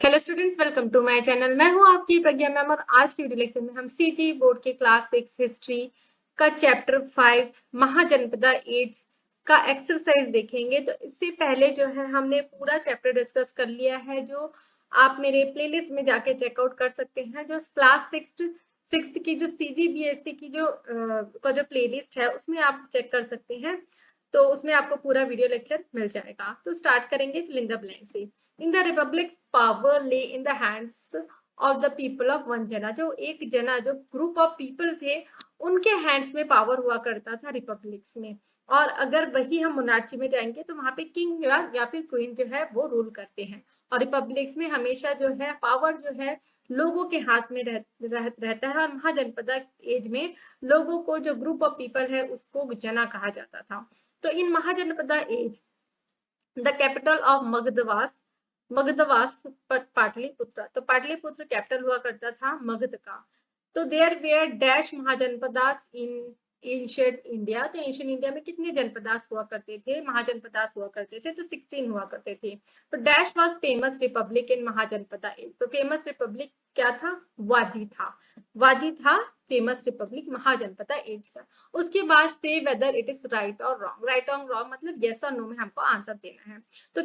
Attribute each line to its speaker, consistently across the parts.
Speaker 1: Hello students, welcome to my channel. मैं हूं आपकी प्रज्ञा मैम और आज की वीडियो लेक्चर में हम सीजी बोर्ड के क्लास 6 हिस्ट्री का चैप्टर 5 महाजनपदा एज का एक्सरसाइज देखेंगे। तो इससे पहले जो है हमने पूरा चैप्टर डिस्कस कर लिया है, जो आप मेरे प्लेलिस्ट में जाके चेकआउट कर सकते हैं। जो क्लास सिक्स की जो सीजीबीएसई की जो प्लेलिस्ट है उसमें आप चेक कर सकते हैं। तो उसमें आपको पूरा वीडियो लेक्चर मिल जाएगा। तो स्टार्ट करेंगे फिल इन द ब्लैंक से। इन द रिपब्लिक पावर ले in the hands of the people of one जना। जो एक जना, जो ग्रुप ऑफ पीपल थे, उनके हैंड्स में पावर हुआ करता था रिपब्लिक्स में। और अगर वही हम मोनार्ची में जाएंगे तो वहां पे किंग या फिर क्वीन जो है वो रूल करते हैं। और रिपब्लिक्स में हमेशा जो है पावर जो है लोगों के हाथ में रहता है। और महाजनपदा एज में लोगों को, जो ग्रुप ऑफ पीपल है, उसको जना कहा जाता था। तो in Mahajanapada as the capital of Magadha was Pataliputra. तो पाटलिपुत्र कैपिटल हुआ करता था मगध का। तो there were dash Mahajanapadas in ancient India. तो एंशिएंट इंडिया में कितने जनपदास हुआ करते थे, महाजनपदास हुआ करते थे? तो 16 हुआ करते थे। तो dash was famous republic in Mahajanapada age. तो फेमस रिपब्लिक क्या था? वाजी था। वाजी था फेमस रिपब्लिक महाजनपदा एज का। उसके बाद से वेदर इट इज राइट और रॉन्ग। राइट और रॉन्ग मतलब यस और नो में हमको आंसर देना है। तो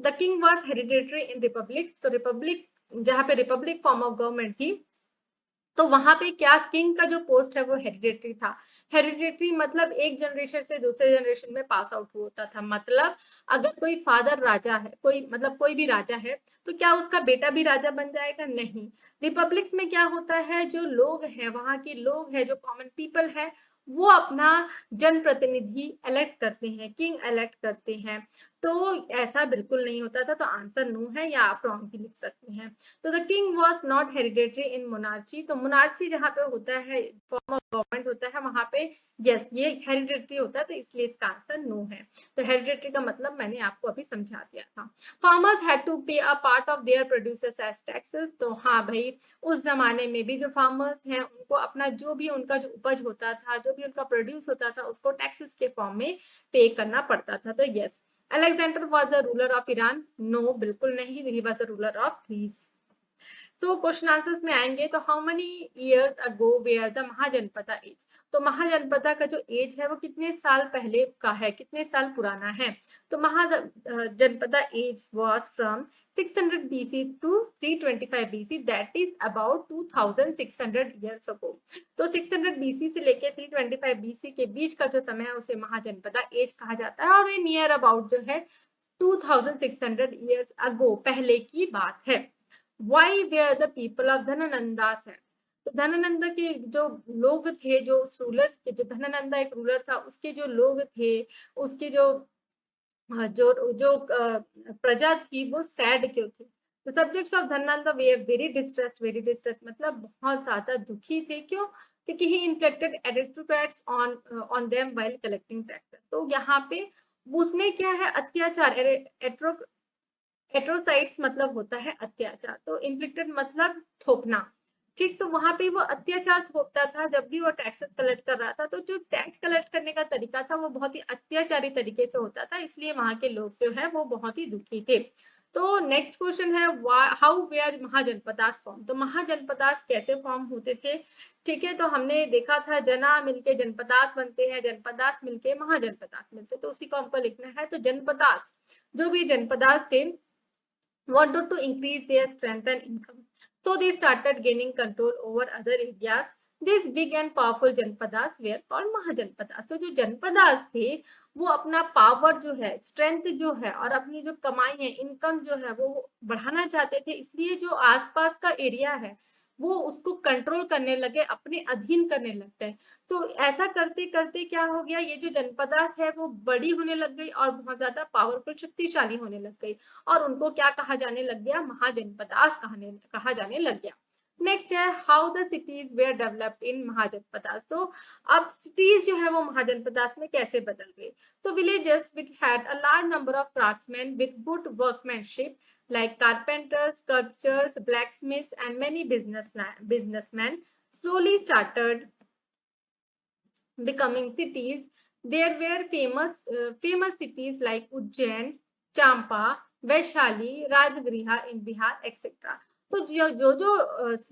Speaker 1: the king was hereditary in republics. तो रिपब्लिक, जहां पे रिपब्लिक फॉर्म ऑफ गवर्नमेंट थी, तो वहां पे क्या किंग का जो पोस्ट है वो हेरिडेटरी था। हेरिडेटरी मतलब एक जनरेशन से दूसरे जनरेशन में पास आउट होता था। मतलब अगर कोई फादर राजा है, कोई भी राजा है, तो क्या उसका बेटा भी राजा बन जाएगा? नहीं। रिपब्लिक्स में क्या होता है, जो लोग हैं, वहां के लोग हैं, जो कॉमन पीपल है, वो अपना जनप्रतिनिधि इलेक्ट करते हैं, किंग इलेक्ट करते हैं। तो ऐसा बिल्कुल नहीं होता था। तो आंसर नो है, या आप रॉन्ग भी लिख सकते हैं। तो the king was not hereditary in monarchy. तो मोनार्ची जहाँ पे होता है, फॉर्म ऑफ गवर्नमेंट होता है, वहां पे यस ये हेरिडेटरी होता है। तो इसलिए इसका आंसर नो है। तो हेरिडेटरी का मतलब मैंने आपको अभी समझा दिया था। Farmers had to pay a part of their producers as taxes. तो हाँ भाई, उस जमाने में भी जो फार्मर्स हैं उनको अपना जो भी उनका जो उपज होता था, जो भी उनका प्रोड्यूस होता था, उसको टैक्सेस के फॉर्म में पे करना पड़ता था। तो yes. Alexander was the ruler of Iran. No, बिल्कुल नहीं, he was the ruler of Greece. So question answers में आएंगे। तो how many years ago were the Mahajanapada age. तो महाजनपदा का जो एज है वो कितने साल पहले का है, कितने साल पुराना है? तो Mahajanapada age was from 600 BC to 325 BC, that is about 2600 years ago. तो 600 BC से लेके 325 BC के बीच का जो समय है उसे महाजनपदा एज कहा जाता है। और ये नियर अबाउट जो है 2600 ईयर्स अगो, पहले की बात है। Why were the people of Dhanananda है। तो धननंदा के जो लोग थे, जो रूलर, जो धननंदा एक रूलर था, उसके जो लोग थे, उसके जो जो जो प्रजा थी, वो सैड क्यों थी? The subjects of Dhanananda were very distressed. Very distressed मतलब बहुत ज्यादा दुखी थे। क्यों? क्योंकि he inflicted aristocrats on them while collecting taxes. तो यहाँ पे उसने क्या है, अत्याचार, एट्रोसाइड्स मतलब होता है अत्याचार। तो इन्फ्लिक्टेड मतलब थोपना। ठीक, तो वहां पे वो अत्याचार थोपता था जब भी वो टैक्सेस कलेक्ट कर रहा था। तो जो टैक्स कलेक्ट करने का तरीका था वो बहुत ही अत्याचारी तरीके से होता था, इसलिए वहां के लोग जो है वो बहुत ही दुखी थे। तो नेक्स्ट क्वेश्चन है, हाउ वेयर महाजनपदास फॉर्म। तो महाजनपदास कैसे फॉर्म होते थे? ठीक है, तो हमने देखा था जना मिलके जनपदास बनते हैं, जनपदास मिलके महाजनपदास मिलते। तो उसी को हमको लिखना है। तो जनपदास, जो भी जनपदास थे, wanted to increase their strength and income. So they started gaining control over other areas. These big and powerful Janapadas were called mahajanapadas. तो जो जनपदास थे वो अपना पावर जो है, स्ट्रेंथ जो है, और अपनी जो कमाई है, इनकम जो है, वो बढ़ाना चाहते थे। इसलिए जो आसपास का एरिया है वो उसको कंट्रोल करने लगे, अपने अधीन करने लग गए। तो ऐसा करते करते क्या हो गया, ये जो जनपदास है वो बड़ी होने लग गई और बहुत ज्यादा पावरफुल, शक्तिशाली होने लग गई। और उनको क्या कहा जाने लग गया? महाजनपदास कहा जाने लग गया। नेक्स्ट है, how the cities were developed in Mahajanapadas. तो अब सिटीज जो है वो महाजनपदास में कैसे बदल गई? तो villages which had a large number of craftsman with good workmanship like carpenters, sculptors, blacksmiths, and many businessmen slowly started becoming cities. There were famous cities like Ujjain, Champa, Vaishali, Rajgriha in Bihar etcetera. तो जो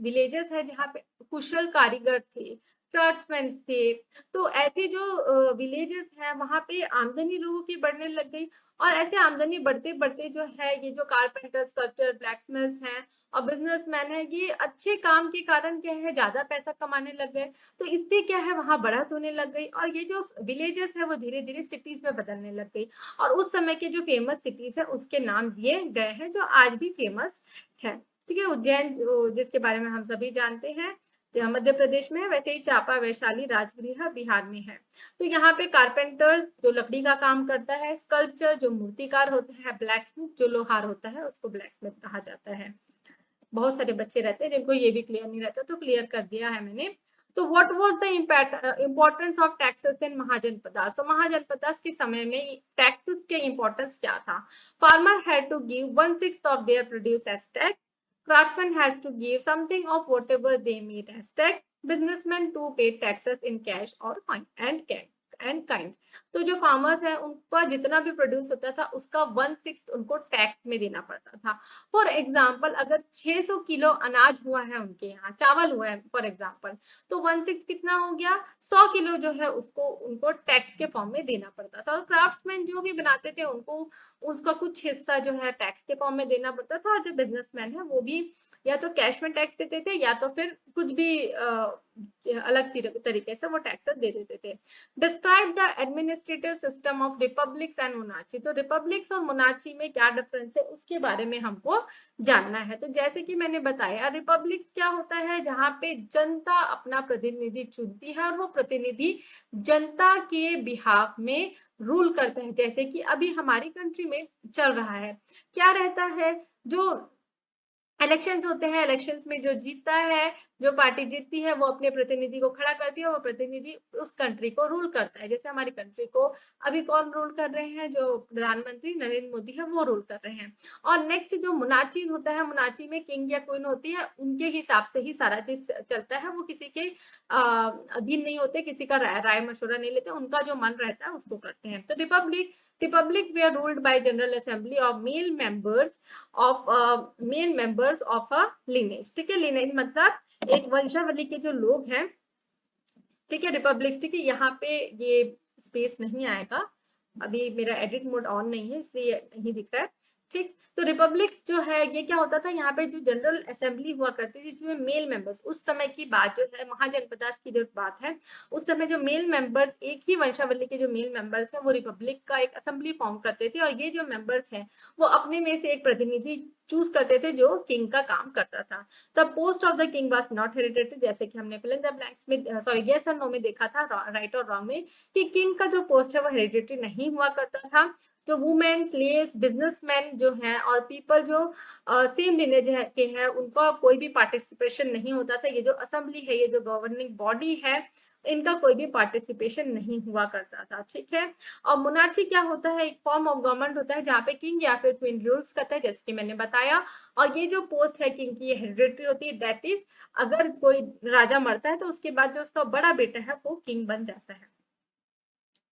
Speaker 1: villages है जहाँ पे कुशल कारीगर थे, craftsman थे, तो ऐसे जो विलेजेस हैं वहां पे आमदनी लोगों की बढ़ने लग गई। और ऐसे आमदनी बढ़ते बढ़ते जो है ये जो कारपेंटर, स्कल्पचर, ब्लैक्समिथ्स हैं और बिजनेसमैन है, ये अच्छे काम के कारण क्या है ज्यादा पैसा कमाने लग गए। तो इससे क्या है वहां बढ़त होने लग गई और ये जो विलेजेस है वो धीरे धीरे सिटीज में बदलने लग गई। और उस समय के जो फेमस सिटीज है उसके नाम दिए गए हैं जो आज भी फेमस है। ठीक है, उज्जैन जिसके बारे में हम सभी जानते हैं, जो मध्य प्रदेश में है, वैसे ही चापा, वैशाली, राजगृह बिहार में है। तो यहाँ पे कारपेंटर्स जो लकड़ी का काम करता है, स्कल्पचर जो मूर्तिकार होता है, ब्लैकस्मिथ जो लोहार होता है उसको ब्लैकस्मिथ कहा जाता है। बहुत सारे बच्चे रहते हैं जिनको ये भी क्लियर नहीं रहता, तो क्लियर कर दिया है मैंने। तो what was the importance of taxes in Mahajanapadas? तो महाजनपदास के समय में टैक्सेस के इम्पोर्टेंस क्या था? Farmer had to give 1/6 of their produce as tax, craftsman has to give something of whatever they made as tax, businessmen to pay taxes in cash or coin and kind। तो जो farmers है उनका जितना भी produce होता था उसका 1/6 उनको टैक्स में देना पड़ता था। फॉर एग्जाम्पल अगर 600 किलो अनाज हुआ है उनके यहाँ, चावल हुआ है फॉर एग्जाम्पल, तो 1/6 कितना हो गया? 100 किलो जो है उसको उनको टैक्स के फॉर्म में देना पड़ता था। और क्राफ्ट्समैन जो भी बनाते थे उनको उसका कुछ हिस्सा जो है टैक्स के फॉर्म में देना पड़ता था। और जो बिजनेसमैन है वो भी या तो कैश में टैक्स देते थे या तो फिर कुछ भी अलग तरीके से वो टैक्स दे देते थे। Describe the administrative system of republics and monarchy. तो रिपब्लिक्स और मोनार्ची में क्या डिफरेंस है उसके बारे में हमको जानना है। तो जैसे कि मैंने बताया, रिपब्लिक्स क्या होता है? जहां पे जनता अपना प्रतिनिधि चुनती है और वो प्रतिनिधि जनता के बिहाफ में रूल करता है। जैसे कि अभी हमारी कंट्री में चल रहा है, क्या रहता है? जो इलेक्शंस होते हैं, इलेक्शंस में जो जीतता है, जो पार्टी जीतती है वो अपने प्रतिनिधि को खड़ा करती है, वो प्रतिनिधि उस कंट्री को रूल करता है। जैसे हमारी कंट्री को अभी कौन रूल कर रहे हैं? जो प्रधानमंत्री नरेंद्र मोदी है वो रूल कर रहे हैं। और नेक्स्ट जो मुनाची होता है, मुनाची में किंग या क्वीन होती है, उनके हिसाब से ही सारा चीज चलता है। वो किसी के अधीन नहीं होते, किसी का राय मशवरा नहीं लेते, उनका जो मन रहता है उसको करते हैं। तो republic they are ruled by general assembly of male members of a lineage. ठीक है, लिनेज मतलब एक वंशावली के जो लोग हैं। ठीक है, रिपब्लिक, ठीक है, यहाँ पे ये स्पेस नहीं आएगा, अभी मेरा एडिट मोड ऑन नहीं है इसलिए नहीं दिख रहा है। ठीक, तो रिपब्लिक्स जो है ये क्या होता था? यहाँ पे जो जनरल असेंबली हुआ करती थी जिसमें मेल मेंबर्स, उस समय की बात जो है, महाजनपदास की जो बात है, उस समय जो मेल मेंबर्स, एक ही वंशावली के जो मेल मेंबर्स हैं वो रिपब्लिक का एक असेंबली फॉर्म करते थे। और ये जो मेंबर्स हैं वो अपने में से एक प्रतिनिधि चूज करते थे जो किंग का काम करता था। The post of the king was not hereditary, जैसे कि हमने फिल इन द ब्लैंक्स में, सॉरी, यस और नो में देखा था, राइट और रॉन्ग में, कि किंग का जो पोस्ट है वो हेरिडेटरी नहीं हुआ करता था। जो वुमेन, स्लेव्स, बिजनेसमैन जो हैं और पीपल जो सेम लिनेज के हैं उनका कोई भी पार्टिसिपेशन नहीं होता था। ये जो असेंबली है, ये जो गवर्निंग बॉडी है, इनका कोई भी पार्टिसिपेशन नहीं हुआ करता था। ठीक है, और मोनार्ची क्या होता है? एक फॉर्म ऑफ गवर्नमेंट होता है जहाँ पे किंग या फिर क्वीन रूल्स करता है, जैसे कि मैंने बताया। और ये जो पोस्ट है किंग की, ये हेरिडेटरी होती है, दैट इज अगर कोई राजा मरता है तो उसके बाद जो उसका बड़ा बेटा है वो किंग बन जाता है।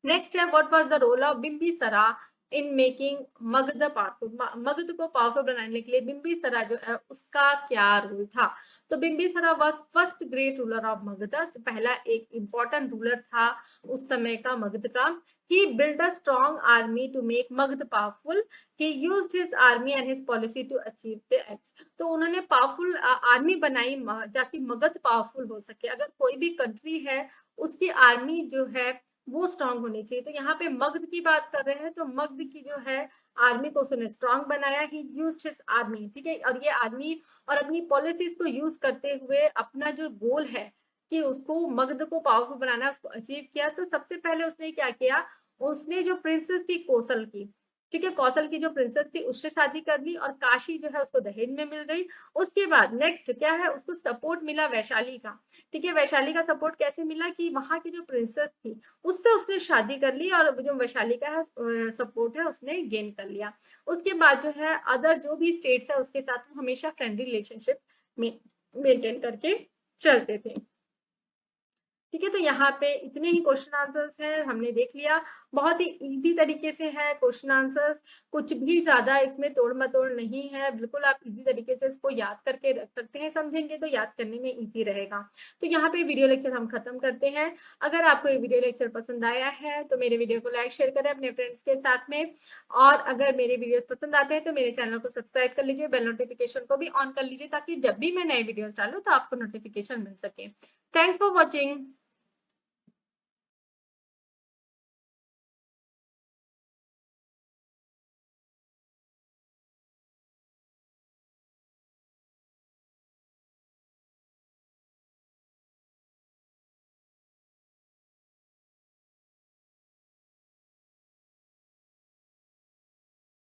Speaker 1: नेक्स्ट है, what was the role of Bimbisara in making Magadha powerful? Magadha को पावरफुल बनाने के लिए बिंबिसरा जो है उसका क्या रोल था? तो Bimbisara was first great ruler of Magadha, पहला एक इंपॉर्टेंट रूलर था उस समय का मगध का। He built a strong army to make Magध powerful. He used his army and his policy to achieve the ends. तो उन्होंने पावरफुल आर्मी बनाई ताकि मगध पावरफुल हो सके। अगर कोई भी कंट्री है उसकी आर्मी जो है वो स्ट्रांग होनी चाहिए। तो यहाँ पे मगध की बात कर रहे हैं, तो मगध की जो है आर्मी को उसने स्ट्रांग बनाया। ही यूज्ड हिज आर्मी, ठीक है, और ये आर्मी और अपनी पॉलिसीज को यूज करते हुए अपना जो गोल है कि उसको मगध को पावरफुल बनाना है उसको अचीव किया। तो सबसे पहले उसने क्या किया? उसने जो प्रिंसेस थी कौशल की, ठीक है, कौशल की जो प्रिंसेस थी उससे शादी कर ली और काशी जो है उसको दहेज में मिल गई। उसके बाद नेक्स्ट क्या है? उसको सपोर्ट मिला वैशाली का। ठीक है, वैशाली का सपोर्ट कैसे मिला? कि वहां की जो प्रिंसेस थी उससे उसने शादी कर ली और जो वैशाली का है सपोर्ट है उसने गेन कर लिया। उसके बाद जो है अदर जो भी स्टेट्स है उसके साथ वो हमेशा फ्रेंडली रिलेशनशिप में मेंटेन करके चलते थे। ठीक है, तो यहाँ पे इतने ही क्वेश्चन आंसर्स हैं, हमने देख लिया। बहुत ही इजी तरीके से है क्वेश्चन आंसर्स, कुछ भी ज्यादा इसमें तोड़ मतोड़ नहीं है, बिल्कुल आप इजी तरीके से इसको याद करके रख सकते हैं, समझेंगे तो याद करने में इजी रहेगा। तो यहाँ पे वीडियो लेक्चर हम खत्म करते हैं। अगर आपको ये वीडियो लेक्चर पसंद आया है तो मेरे वीडियो को लाइक शेयर करें अपने फ्रेंड्स के साथ में, और अगर मेरे वीडियोस पसंद आते हैं तो मेरे चैनल को सब्सक्राइब कर लीजिए, बेल नोटिफिकेशन को भी ऑन कर लीजिए, ताकि जब भी मैं नए वीडियोस डालूं तो आपको नोटिफिकेशन मिल सके। Thanks for watching.